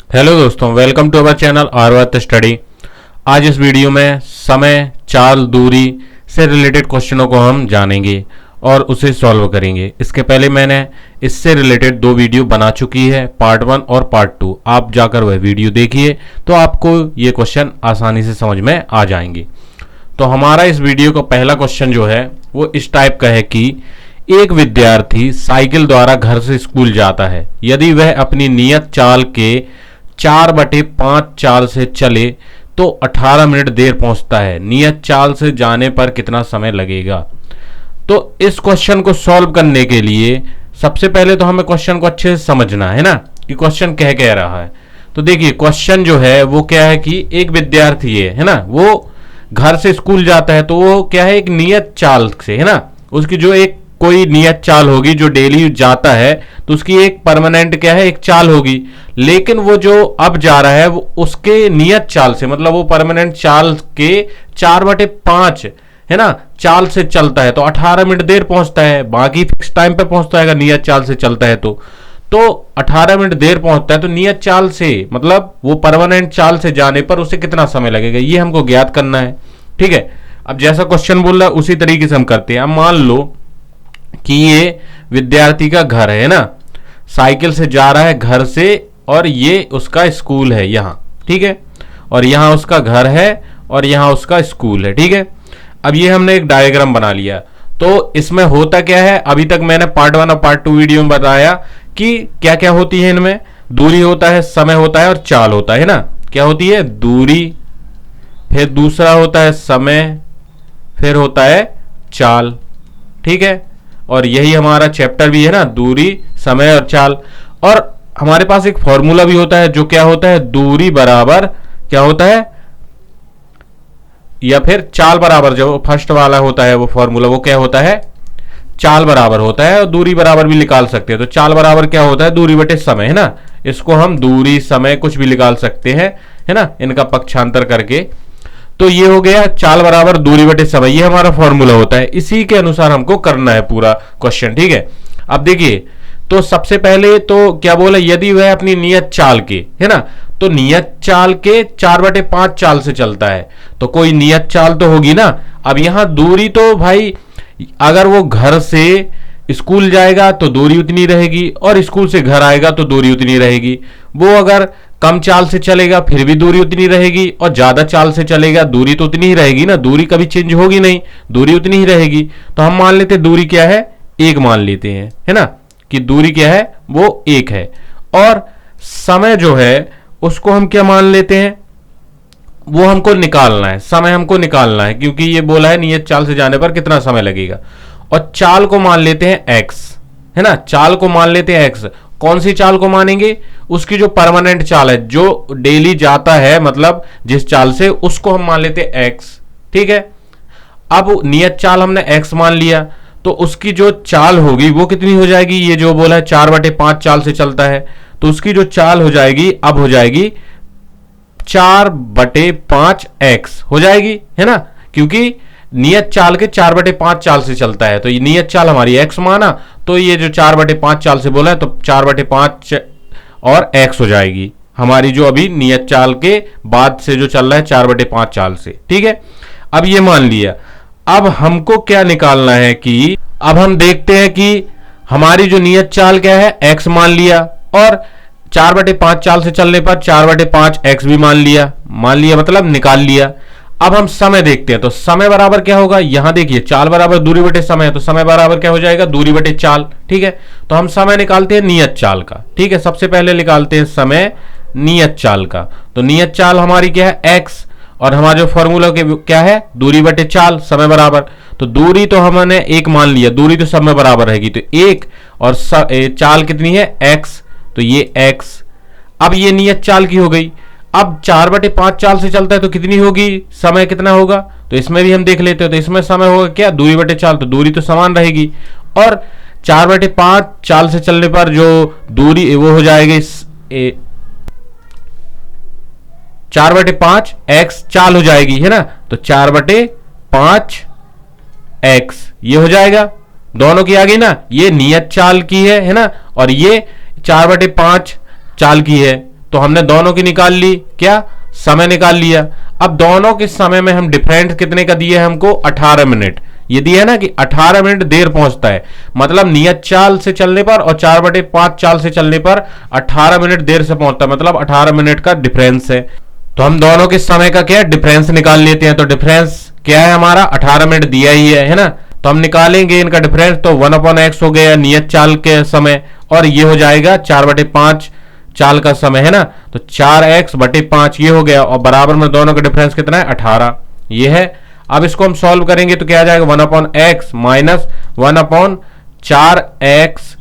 Hello दोस्तों, welcome to our channel Aryavart study. आज इस वीडियो में समय, चाल, दूरी से रिलेटेड क्वेश्चनों को हम जानेंगे और उसे सॉल्व करेंगे। इसके पहले मैंने इससे रिलेटेड दो वीडियो बना चुकी है, पार्ट 1 और पार्ट 2। आप जाकर वह वीडियो देखिए तो आपको ये क्वेश्चन आसानी से समझ में आ जाएंगे। तो हमारा इस वीडियो का पहला क्वेश्चन जो है वो इस टाइप का है कि एक विद्यार्थी साइकिल द्वारा घर से स्कूल जाता है। यदि वह अपनी नियत चाल के 4/5 चाल से चले तो 18 मिनट देर पहुंचता है। नियत चाल से जाने पर कितना समय लगेगा? तो इस क्वेश्चन को सॉल्व करने के लिए सबसे पहले तो हमें क्वेश्चन को अच्छे से समझना है ना कि क्वेश्चन कह रहा है। तो देखिए, क्वेश्चन जो है वो क्या है कि एक विद्यार्थी है ना, वो घर से स्कूल जाता है। तो वो क्या है, एक नियत चाल से है ना, उसकी जो एक कोई नियत चाल होगी, जो डेली जाता है तो उसकी एक परमानेंट क्या है, एक चाल होगी। लेकिन वो जो अब जा रहा है वो उसके नियत चाल से, मतलब वो परमानेंट चाल के 4/5 है ना चाल से चलता है तो 18 मिनट देर पहुंचता है। बाकी फिक्स टाइम पे पहुंचता है नियत चाल से चलता है तो 18 मिनट देर पहुंचता है। तो नियत चाल से मतलब वो परमानेंट चाल से जाने पर उसे कितना समय लगेगा, ये हमको ज्ञात करना है। ठीक है, अब जैसा क्वेश्चन बोल रहा है उसी तरीके से हम करते हैं। अब मान लो कि ये विद्यार्थी का घर है ना, साइकिल से जा रहा है घर से, और ये उसका स्कूल है यहाँ। ठीक है, और यहाँ उसका घर है और यहाँ उसका स्कूल है। ठीक है, अब ये हमने एक डायग्राम बना लिया। तो इसमें होता क्या है, अभी तक मैंने पार्ट 1 और पार्ट 2 वीडियो में बताया कि क्या क्या होती है इनमें। दूरी होता है, समय होता है और चाल होता है ना। क्या होती है? दूरी, फिर दूसरा होता है समय, फिर होता है चाल। ठीक है, और यही हमारा चैप्टर भी है ना, दूरी, समय और चाल। और हमारे पास एक फॉर्मूला भी होता है जो क्या होता है, दूरी बराबर क्या होता है, या फिर चाल बराबर, जो फर्स्ट वाला होता है वो फॉर्मूला वो क्या होता है, चाल बराबर होता है। और दूरी बराबर भी निकाल सकते हैं। तो चाल बराबर क्या होता है, दूरी बटे समय है ना। इसको हम दूरी, समय कुछ भी निकाल सकते हैं है ना, इनका पक्षांतर करके। तो ये हो गया चाल बराबर दूरी बटे समय, ये हमारा फॉर्मूला होता है। इसी के अनुसार हमको करना है पूरा क्वेश्चन। ठीक है, अब देखिए, तो सबसे पहले तो क्या बोला, यदि वह अपनी नियत चाल के है ना, तो नियत चाल के 4/5 चाल से चलता है तो कोई नियत चाल तो होगी ना। अब यहां दूरी तो भाई, अगर वो घर से स्कूल जाएगा तो दूरी उतनी रहेगी, और स्कूल से घर आएगा तो दूरी उतनी रहेगी। वो अगर कम चाल से चलेगा फिर भी दूरी उतनी रहेगी, और ज्यादा चाल से चलेगा दूरी तो उतनी ही रहेगी ना, दूरी कभी चेंज होगी नहीं, दूरी उतनी ही रहेगी। तो हम मान लेते दूरी क्या है, 1 मान लेते हैं है ना, कि दूरी क्या है वो 1 है। और समय जो है उसको हम क्या मान लेते हैं, वो हमको निकालना है, समय हमको निकालना है, क्योंकि ये बोला है नियत चाल से जाने पर कितना समय लगेगा। और चाल को मान लेते हैं x है ना, चाल को मान लेते हैं x। कौन सी चाल को मानेंगे, उसकी जो परमानेंट चाल है, जो डेली जाता है, मतलब जिस चाल से, उसको हम मान लेते हैं x। ठीक है, अब नियत चाल हमने x मान लिया तो उसकी जो चाल होगी वो कितनी हो जाएगी, ये जो बोला है 4/5 चाल से चलता है तो उसकी जो चाल हो जाएगी, अब हो जाएगी 4/5x हो जाएगी है ना, क्योंकि नियत चाल के 4/5 चाल से चलता है। तो ये नियत चाल हमारी x माना, तो ये जो 4/5 चाल से बोला है तो 4/5 और x हो जाएगी हमारी, जो अभी नियत चाल के बाद से जो चल रहा है 4/5 चाल से। ठीक है, अब ये मान लिया। अब हमको क्या निकालना है कि अब हम देखते हैं कि हमारी जो नियत चाल क्या है, x मान लिया, और 4/5 चाल से चलने पर 4/5 x भी मान लिया मतलब निकाल लिया। अब हम समय देखते हैं, तो समय बराबर क्या होगा, यहां देखिए चाल बराबर दूरी बटे समय है, तो समय बराबर क्या हो जाएगा, दूरी बटे चाल। ठीक है, तो हम समय निकालते हैं नियत चाल का। ठीक है, सबसे पहले निकालते हैं समय नियत चाल का। तो नियत चाल हमारी क्या है, x, और हमारा जो फॉर्मूला के क्या है, दूरी बटे चाल, समय बराबर। तो दूरी तो हमने 1 मान लिया, दूरी तो समय बराबर रहेगी, तो 1, और चाल कितनी है, x, तो ये x। अब ये नियत चाल की हो गई। अब 4/5 चाल से चलता है तो कितनी होगी, समय कितना होगा, तो इसमें भी हम देख लेते हैं। तो इसमें समय होगा क्या, दूरी बटे चाल, तो दूरी तो समान रहेगी। और 4/5 चाल से चलने पर जो दूरी वो हो जाएगी 4/5 x चाल हो जाएगी है ना, तो 4/5 x ये हो जाएगा, दोनों की आ गई ना। ये नियत चाल की है ना, और ये 4/5 चाल की है। तो हमने दोनों की निकाल ली, क्या समय निकाल लिया। अब दोनों के समय में हम डिफरेंस कितने का दिया है हमको, 18 मिनट। ये दिया है ना कि 18 मिनट देर पहुंचता है, मतलब नियत चाल से चलने पर और 4/5 चाल से चलने पर 18 मिनट देर से पहुंचता है, मतलब 18 मिनट का डिफरेंस है। तो हम दोनों के समय का क्या डिफरेंस निकाल लेते हैं। तो डिफरेंस क्या है हमारा, 18 मिनट दिया ही है ना। तो हम निकालेंगे इनका डिफरेंस, तो 1/x हो गया नियत चाल के समय, और ये हो जाएगा 4/5 चाल का समय, है ना। तो 4x/5 ये हो गया, और बराबर में दोनों का डिफरेंस कितना है, 18 ये है। अब इसको हम सॉल्व करेंगे तो क्या आ जाएगा, 1/x माइनस 1/4x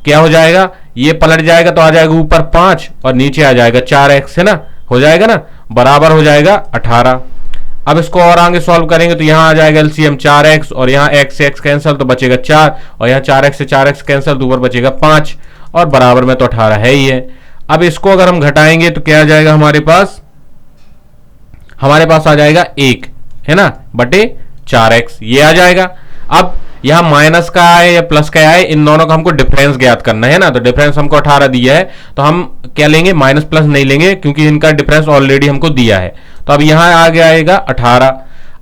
क्या हो जाएगा, ये पलट जाएगा तो आ जाएगा ऊपर 5 और नीचे आ जाएगा 4x, है ना, हो जाएगा ना, बराबर हो जाएगा 18। अब इसको और आगे सॉल्व करेंगे तो यहां आ जाएगा एलसीएम 4x, और यहां x से x कैंसिल तो बचेगा 4, और यहां 4x से 4x कैंसिल तो ऊपर बचेगा 5, और बराबर में तो 18 है ही है। अब इसको अगर हम घटाएंगे तो क्या आ जाएगा हमारे पास आ जाएगा 1, है ना, बटे 4x ये आ जाएगा। अब यहां माइनस का आए या प्लस का आए, इन दोनों का हमको डिफरेंस ज्ञात करना है ना। तो डिफरेंस हमको 18 दिया है, तो हम क्या लेंगे, माइनस प्लस नहीं लेंगे, क्योंकि इनका डिफरेंस ऑलरेडी हमको दिया है। तो अब यहां आगे आएगा 18।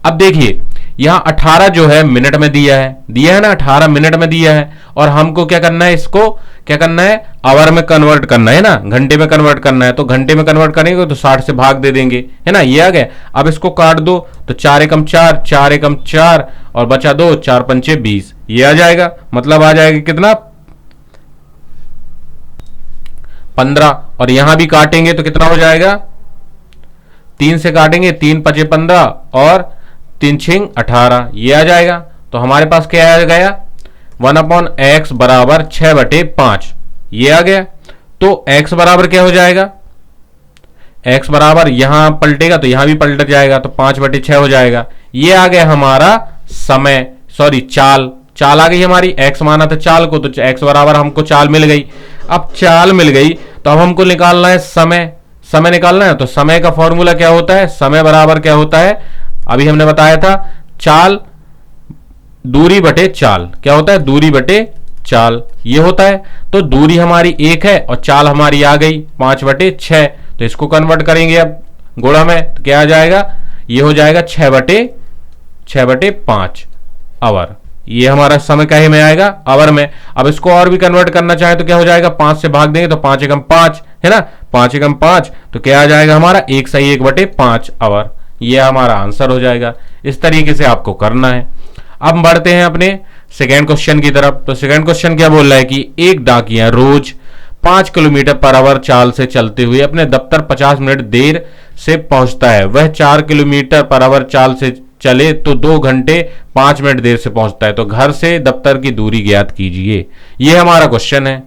अब देखिए यहां 18 जो है मिनट में दिया है ना, 18 मिनट में दिया है, और हमको क्या करना है, इसको क्या करना है, आवर में कन्वर्ट करना है ना, घंटे में कन्वर्ट करना है। तो घंटे में कन्वर्ट करेंगे तो 60 से भाग दे देंगे, है ना, ये आ गया। अब इसको काट दो तो 4 एकम 4, 4 एकम 4 और बचा 2, 4 पंचे 20 ये आ जाएगा, मतलब आ जाएगा कितना, 15। और यहां भी काटेंगे तो कितना हो जाएगा, 3 से काटेंगे, 3 पचे 15 और 3 छिंग 18 ये आ जाएगा। तो हमारे पास क्या आ गया, 1/x बराबर 6/5 ये आ गया। तो x बराबर क्या हो जाएगा, x बराबर यहां पलटेगा तो यहां भी पलट जाएगा, तो 5/6 हो जाएगा। ये आ गया हमारा समय, सॉरी चाल आ गई हमारी, x माना था चाल को, तो x बराबर हमको चाल मिल गई। अब चाल मिल गई तो अब हमको निकालना है समय निकालना है। तो समय का फॉर्मूला क्या होता है, समय बराबर क्या होता है, अभी हमने बताया था, चाल दूरी बटे चाल, क्या होता है, दूरी बटे चाल ये होता है। तो दूरी हमारी 1 है और चाल हमारी आ गई 5/6। तो इसको कन्वर्ट करेंगे अब गुणा में, तो क्या आ जाएगा, ये हो जाएगा 6/5 आवर, ये हमारा समय का ही में आएगा आवर में। अब इसको और भी कन्वर्ट करना चाहे तो क्या हो जाएगा, 5 से भाग देंगे तो 5 एकम 5, है ना, 5 एकम 5 तो क्या आ जाएगा हमारा 1 सही 1/5 आवर, ये हमारा आंसर हो जाएगा। इस तरीके से आपको करना है। अब बढ़ते हैं अपने सेकेंड क्वेश्चन की तरफ। तो सेकेंड क्वेश्चन क्या बोल रहा है कि एक डाकिया रोज 5 किलोमीटर पर आवर चाल से चलते हुए अपने दफ्तर 50 मिनट देर से पहुंचता है। वह 4 किलोमीटर पर आवर चाल से चले तो 2 घंटे 5 मिनट देर से पहुंचता है। तो घर से दफ्तर की दूरी ज्ञात कीजिए, ये हमारा क्वेश्चन है।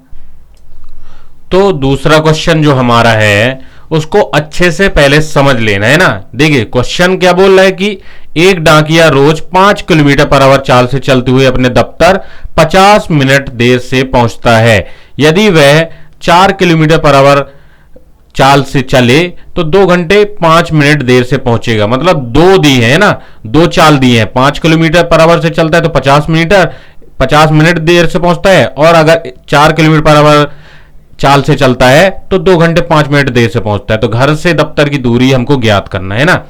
तो दूसरा क्वेश्चन जो हमारा है उसको अच्छे से पहले समझ लेना है ना। देखिए क्वेश्चन क्या बोल रहा है कि एक डाकिया रोज 5 किलोमीटर पर आवर चाल से चलते हुए अपने दफ्तर 50 मिनट देर से पहुंचता है। यदि वह 4 किलोमीटर पर आवर चाल से चले तो 2 घंटे 5 मिनट देर से पहुंचेगा। मतलब 2 दी है ना, 2 चाल दी है, 5 किलोमीटर पर आवर से चलता है तो 50 मिनट देर से पहुंचता है, और अगर 4 किलोमीटर पर आवर चाल से चलता है तो 2 घंटे 5 मिनट देर से पहुंचता है। तो घर से दफ्तर की दूरी हमको ज्ञात करना है ना।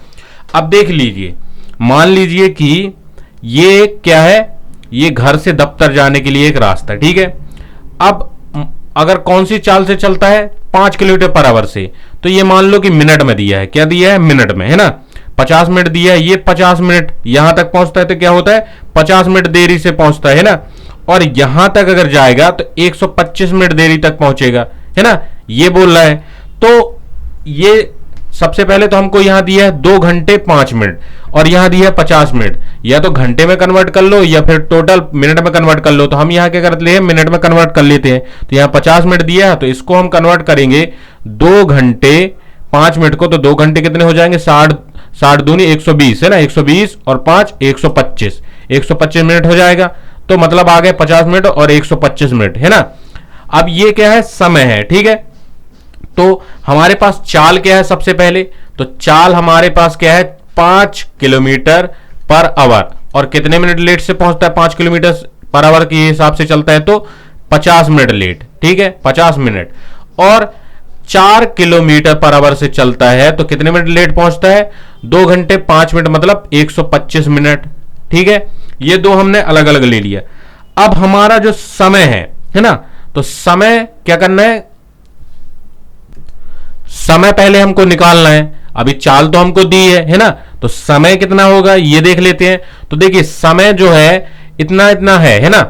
अब देख लीजिए, मान लीजिए कि ये क्या है, ये घर से दफ्तर जाने के लिए एक रास्ता है, ठीक है। अब अगर कौन सी चाल से चलता है, 5 किलोमीटर पर आवर से, तो ये मान लो कि मिनट में दिया है, क्या दिया है, मिनट में, है ना। 50 मिनट दिया है, ये 50 मिनट यहां तक पहुंचता है तो क्या होता है, 50 मिनट देरी से पहुंचता है ना। और यहां तक अगर जाएगा तो 125 मिनट देरी तक पहुंचेगा, है ना, ये बोल रहा है। तो ये सबसे पहले तो हमको यहां दिया है 2 घंटे 5 मिनट और यहां दिया है 50 मिनट। या तो घंटे में कन्वर्ट कर लो या फिर टोटल मिनट में कन्वर्ट कर लो। तो हम यहां क्या करते हैं, मिनट में कन्वर्ट कर लेते हैं। तो यहां 50 मिनट दिया है तो इसको हम कन्वर्ट करेंगे 2 घंटे 5 मिनट को। तो 2 घंटे कितने हो जाएंगे, 60 दूनी 120, है ना, 120 और 5 125 मिनट हो जाएगा। तो मतलब आ गए 50 मिनट और 125 मिनट, है ना। अब ये क्या है, समय है, ठीक है। तो हमारे पास चाल क्या है, सबसे पहले तो चाल हमारे पास क्या है, 5 किलोमीटर पर आवर, और कितने मिनट लेट से पहुंचता है, 5 किलोमीटर पर आवर के हिसाब से चलता है तो 50 मिनट लेट, ठीक है, 50 मिनट। और 4 किलोमीटर पर आवर से चलता है तो कितने मिनट लेट पहुंचता है? 2 घंटे 5 मिनट, मतलब 125 मिनट। ठीक है, ये दो हमने अलग अलग ले लिया। अब हमारा जो समय है ना, तो समय क्या करना है, समय पहले हमको निकालना है। अभी चाल तो हमको दी है ना, तो समय कितना होगा ये देख लेते हैं। तो देखिए समय जो है इतना इतना है ना,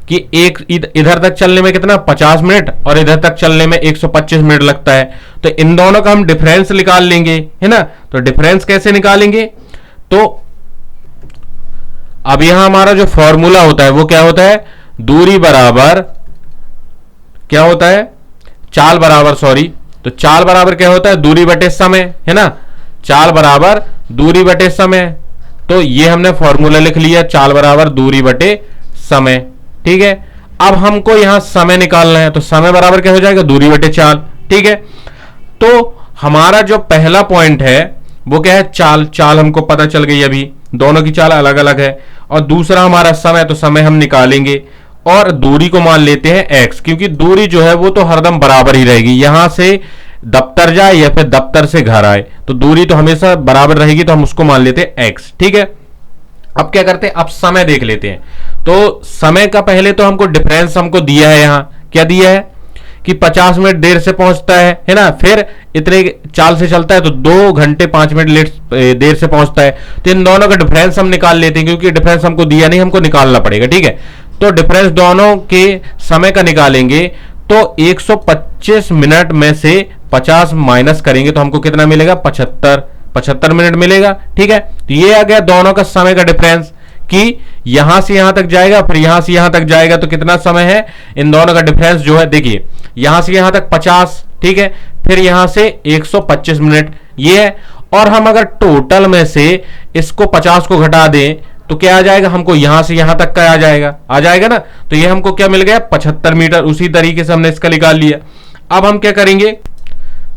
कि एक इधर तक चलने में कितना 50 मिनट और इधर तक चलने में 125 मिनट लगता है। तो इन दोनों का हम डिफरेंस निकाल लेंगे, है ना। तो डिफरेंस कैसे निकालेंगे? तो अब यहां हमारा जो फॉर्मूला होता है वो क्या होता है, दूरी बराबर क्या होता है, चाल बराबर, सॉरी, तो चाल बराबर क्या होता है, दूरी बटे समय, है ना। चाल बराबर दूरी बटे समय, तो ये हमने फॉर्मूला लिख लिया, चाल बराबर दूरी बटे समय। ठीक है, अब हमको यहां समय निकालना है, तो समय बराबर क्या हो जाएगा, दूरी बटे चाल। ठीक है, तो हमारा जो पहला पॉइंट है वो क्या है, चाल। चाल हमको पता चल गई, अभी दोनों की चाल अलग अलग है। और दूसरा हमारा समय, तो समय हम निकालेंगे और दूरी को मान लेते हैं x, क्योंकि दूरी जो है वो तो हरदम बराबर ही रहेगी। यहां से दफ्तर जाए या फिर दफ्तर से घर आए तो दूरी तो हमेशा बराबर रहेगी, तो हम उसको मान लेते हैं x। ठीक है, अब क्या करते हैं, अब समय देख लेते हैं। तो समय का पहले तो हमको डिफरेंस हमको दिया है, यहां क्या दिया है कि 50 मिनट देर से पहुंचता है ना, फिर इतने चाल से चलता है तो 2 घंटे 5 मिनट लेट देर से पहुंचता है। तो इन दोनों का डिफरेंस हम निकाल लेते हैं, क्योंकि डिफरेंस हमको दिया नहीं, हमको निकालना पड़ेगा। ठीक है, तो डिफरेंस दोनों के समय का निकालेंगे, तो 125 मिनट में से 50 माइनस करेंगे तो हमको कितना मिलेगा, 75 मिनट मिलेगा। ठीक है, तो ये आ गया दोनों का समय का डिफरेंस, कि यहां से यहां तक जाएगा फिर यहां से यहां तक जाएगा, तो कितना समय है इन दोनों का डिफरेंस जो है, देखिए यहां से यहां तक 50, ठीक है, फिर यहां से 125 मिनट ये है। और हम अगर टोटल में से इसको 50 को घटा दें तो क्या आ जाएगा, हमको यहां से यहां तक का आ जाएगा ना। तो ये हमको क्या मिल गया, 75 मीटर। उसी तरीके से हमने इसका निकाल लिया। अब हम क्या करेंगे,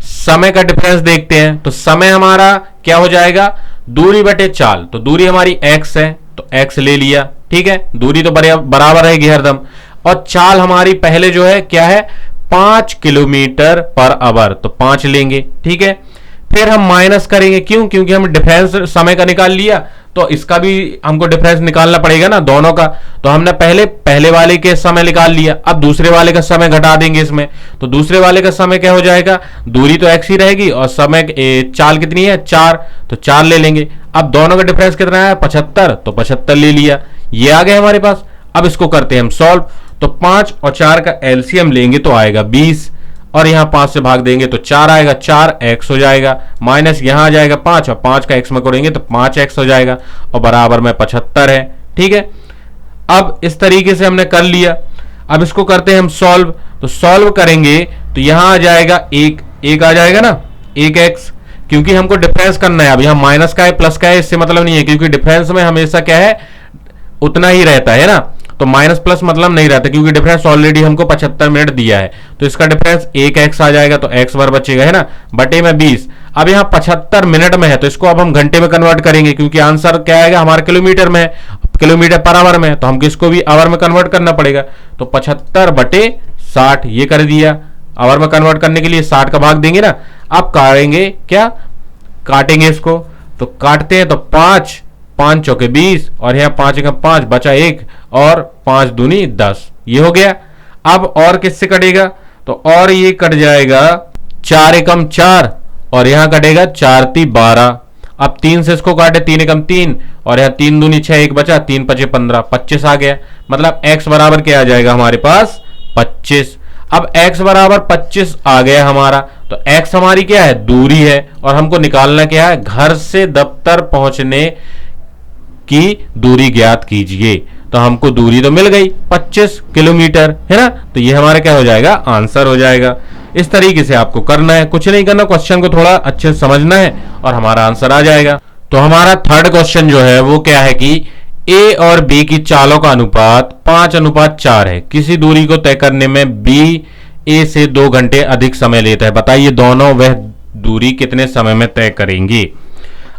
समय का डिफरेंस देखते हैं। तो समय हमारा क्या हो जाएगा, दूरी बटे चाल। तो दूरी हमारी x है तो x ले लिया। ठीक है, दूरी तो बराबर रहेगी हरदम। और चाल हमारी पहले जो है क्या है, 5 किलोमीटर पर आवर, तो 5 लेंगे। ठीक है, फिर हम माइनस करेंगे, क्यों, क्योंकि हम डिफरेंस समय का निकाल लिया, तो इसका भी हमको डिफरेंस निकालना पड़ेगा ना दोनों का। तो हमने पहले वाले के समय निकाल लिया, अब दूसरे वाले का समय घटा देंगे इसमें। तो दूसरे वाले का समय क्या हो जाएगा, दूरी तो x ही रहेगी और समय चाल कितनी है, 4, तो 4 ले लेंगे। अब दोनों का डिफरेंस कितना है, 75, तो 75 ले लिया। ये आ गए हमारे पास। अब इसको करते हैं हम सॉल्व। तो 5 और 4 का एलसीएम लेंगे तो आएगा 20, और यहां 5 से भाग देंगे तो 4 आएगा, 4x हो जाएगा, माइनस यहां आ जाएगा 5, और 5 का x में करेंगे तो 5x हो जाएगा, और बराबर में 75 है। ठीक है, अब इस तरीके से हमने कर लिया। अब इसको करते हैं हम सॉल्व। तो सॉल्व करेंगे तो यहां आ जाएगा एक आ जाएगा ना, 1x, क्योंकि हमको डिफरेंस करना है। अब यहां माइनस का है प्लस का है, इससे मतलब नहीं है, क्योंकि डिफरेंस में हमेशा क्या है, उतना ही रहता है ना। तो माइनस प्लस मतलब नहीं रहता, क्योंकि डिफरेंस ऑलरेडी हमको 75 मिनट दिया है। तो इसका डिफरेंस 1x आ जाएगा, तो x बार बचेगा, है ना, बटे में 20। अब यहाँ 75 मिनट में है, तो इसको अब हम घंटे में कन्वर्ट करेंगे, क्योंकि आंसर क्या आएगा, हमारे किलोमीटर में है, किलोमीटर पर आवर में, तो हमको इसको भी आवर में कन्वर्ट करना पड़ेगा। तो 75 बटे 60 ये कर दिया। आवर में कन्वर्ट करने के लिए 60 का भाग देंगे ना। अब काटेंगे, क्या काटेंगे इसको, तो काटते हैं तो 5 चौके 20, और यहाँ 5 एकम 5 बचा 1, और 5 दूनी 10, ये हो गया। अब और किससे कटेगा, तो और ये कट जाएगा 4 एकम 4, और यहां कटेगा 4 × 12। अब 3 से इसको काटे, 3 एकम 3, और यहाँ 3 दूनी 6, 1 बचा, 3 × 5 = 15, 25 आ गया। मतलब x बराबर क्या आ जाएगा हमारे पास, 25। अब x बराबर 25 आ गया हमारा, तो x हमारी क्या है, दूरी है, और हमको निकालना क्या है, घर से दफ्तर पहुंचने की दूरी ज्ञात कीजिए। तो हमको दूरी तो मिल गई 25 किलोमीटर, है ना। तो ये हमारा क्या हो जाएगा, आंसर हो जाएगा। इस तरीके से आपको करना है, कुछ नहीं करना, क्वेश्चन को थोड़ा अच्छे से समझना है और हमारा आंसर आ जाएगा। तो हमारा थर्ड क्वेश्चन जो है वो क्या है कि a और b की चालों का अनुपात 5:4 है। किसी दूरी को तय करने में b a से 2 घंटे अधिक समय लेता है। बताइए दोनों वह दूरी कितने समय में तय करेंगे।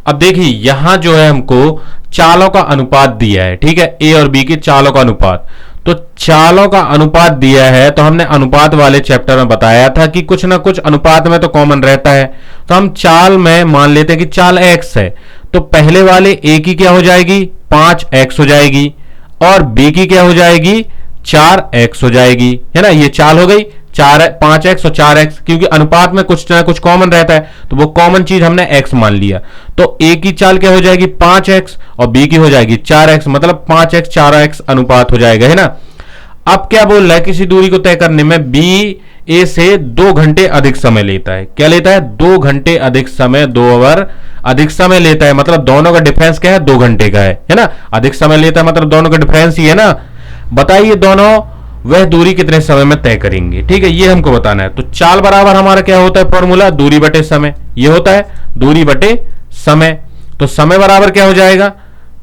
अब देखिए यहां जो है हमको चालों का अनुपात दिया है, ठीक है, ए और बी की चालों का अनुपात। तो चालों का अनुपात दिया है, तो हमने अनुपात वाले चैप्टर में बताया था कि कुछ ना कुछ अनुपात में तो कॉमन रहता है। तो हम चाल में मान लेते हैं कि चाल x है, तो पहले वाले a की क्या हो जाएगी 5x हो जाएगी, और b की क्या हो जाएगी 4x हो जाएगी, है ना। ये चाल हो गई 5x और 4x, क्योंकि अनुपात में कुछ ना कुछ कॉमन रहता है, तो वो कॉमन चीज हमने x मान लिया। तो a की चाल क्या हो जाएगी 5x और b की हो जाएगी 4x, मतलब 5x 4x अनुपात हो जाएगा, है ना। अब क्या बोल रहा है, किसी दूरी को तय करने में b a से 2 घंटे अधिक समय लेता है। क्या लेता है 2 घंटे अधिक समय, 2 आवर अधिक समय लेता है, मतलब दोनों का डिफरेंस क्या है 2 घंटे का है ना। अधिक समय लेता है मतलब दोनों का डिफरेंस ही है ना। बताइए दोनों वह दूरी कितने समय में तय करेंगे, ठीक है, ये हमको बताना है। तो चाल बराबर हमारा क्या होता है फॉर्मूला, दूरी बटे समय, ये होता है दूरी बटे समय। तो समय बराबर क्या हो जाएगा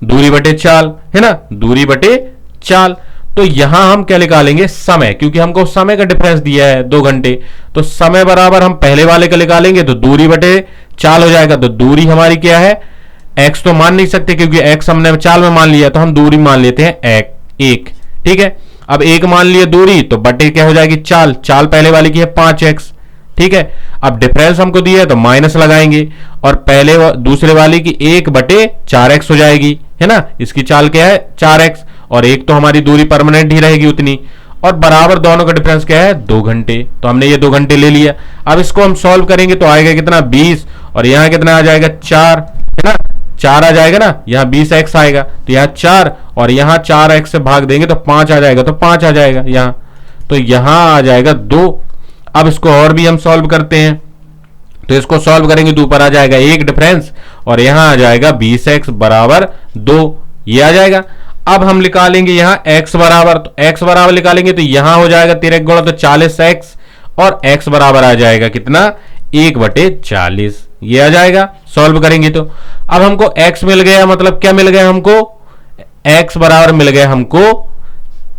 दूरी बटे चाल, है ना, दूरी बटे चाल। तो यहां हम क्या निकालेंगे समय, क्योंकि हमको समय का डिफरेंस दिया है 2 घंटे। तो समय बराबर हम पहले वाले का निकालेंगे तो दूरी बटे चाल हो जाएगा। तो दूरी हमारी क्या है, x तो मान नहीं सकते क्योंकि x हमने चाल में मान लिया, तो हम दूरी मान लेते हैं 1, ठीक है। अब 1 मान लिया दूरी, तो बटे क्या हो जाएगी चाल, चाल पहले वाले की है 5x, ठीक है। अब डिफरेंस हमको दिया है तो माइनस लगाएंगे, और पहले दूसरे वाले की 1 बटे 4x हो जाएगी, है ना। इसकी चाल क्या है 4x, और 1 तो हमारी दूरी परमानेंट ही रहेगी उतनी, और बराबर दोनों का डिफरेंस क्या है 2 घंटे। तो हमने ये 2 घंटे ले लिया। अब इसको हम सॉल्व करेंगे तो आएगा कितना 20, और यहां कितना आ जाएगा 4, है ना, 4 आ जाएगा ना, यहां 20x आएगा, तो यहां 4 और यहां 4x से भाग देंगे तो 5 आ जाएगा, तो 5 आ जाएगा यहां, तो यहां आ जाएगा 2। अब इसको और भी हम सॉल्व करते हैं, तो इसको सॉल्व करेंगे तो ऊपर आ जाएगा 1 डिफरेंस, और यहां आ जाएगा 20x बराबर 2, ये आ जाएगा। अब हम निकालेंगे यहां x बराबर, तो x बराबर निकालेंगे तो यहां हो जाएगा 13 गुणा तो 40x, और x बराबर आ जाएगा कितना 1 बटे 40, ये आ जाएगा सॉल्व करेंगे तो। अब हमको x मिल गया, मतलब क्या मिल गया हमको, x बराबर मिल गया हमको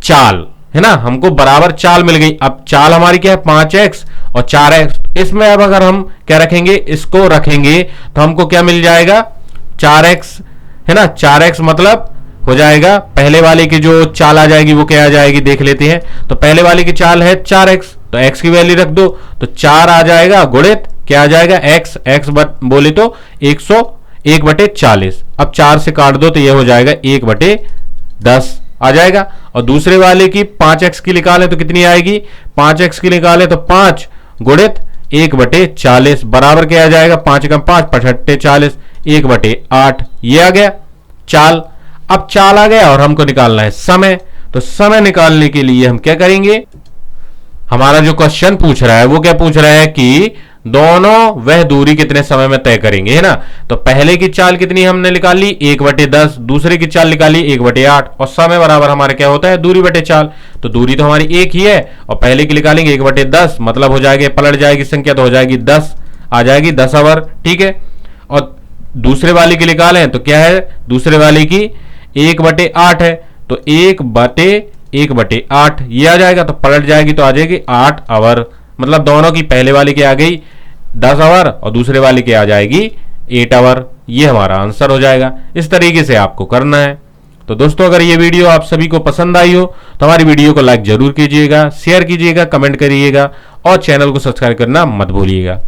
चाल, है ना, हमको बराबर चाल मिल गई। अब चाल हमारी क्या है 5x और 4x, इसमें अब अगर हम क्या रखेंगे, इसको रखेंगे तो हमको क्या मिल जाएगा 4x, है ना। 4x मतलब हो जाएगा पहले वाले की जो चाल आ जाएगी वो क्या आ जाएगी देख लेते हैं। तो पहले वाले की चाल है 4x, तो x की वैल्यू रख दो, तो 4 आ जाएगा गुणित क्या आ जाएगा x बोले तो 101 बटे 40। अब 4 से काट दो तो ये हो जाएगा 1 बटे 10 आ जाएगा। और दूसरे वाले की 5x की निकालें तो कितनी आएगी, 5x की निकालें तो 5 गुणित 1 बटे 40 बराबर क्या आ जाएगा, 5 कम 5 पचहत्तर 40, 1 बटे 8, ये आ गया चाल। अब चाल आ गया और हमको निकालना है समय। तो समय निकालने के लिए हम क्या करेंगे, हमारा जो क्वेश्चन पूछ रहा है वो क्या पूछ रहा है कि दोनों वह दूरी कितने समय में तय करेंगे, है ना। तो पहले की चाल कितनी हमने निकाली 1 बटे 10, दूसरे की चाल निकाली 1 बटे 8, और समय बराबर हमारा क्या होता है दूरी बटे चाल। तो दूरी तो हमारी एक ही है, और पहले की निकालेंगे 1 बटे 10, मतलब हो जाएगी पलट जाएगी संख्या तो हो जाएगी 10, आ जाएगी 10 आवर, ठीक है। और दूसरे वाले की निकालें तो क्या है, दूसरे वाले की 1 बटे 8 है, तो 1 बटे 8 ये आ जाएगा, तो पलट जाएगी तो आ जाएगी 8 आवर, मतलब दोनों की पहले वाले की आ गई 10 आवर और दूसरे वाले की आ जाएगी 8 आवर, ये हमारा आंसर हो जाएगा। इस तरीके से आपको करना है। तो दोस्तों अगर ये वीडियो आप सभी को पसंद आई हो तो हमारी वीडियो को लाइक जरूर कीजिएगा, शेयर कीजिएगा, कमेंट करिएगा और चैनल को सब्सक्राइब करना मत भूलिएगा।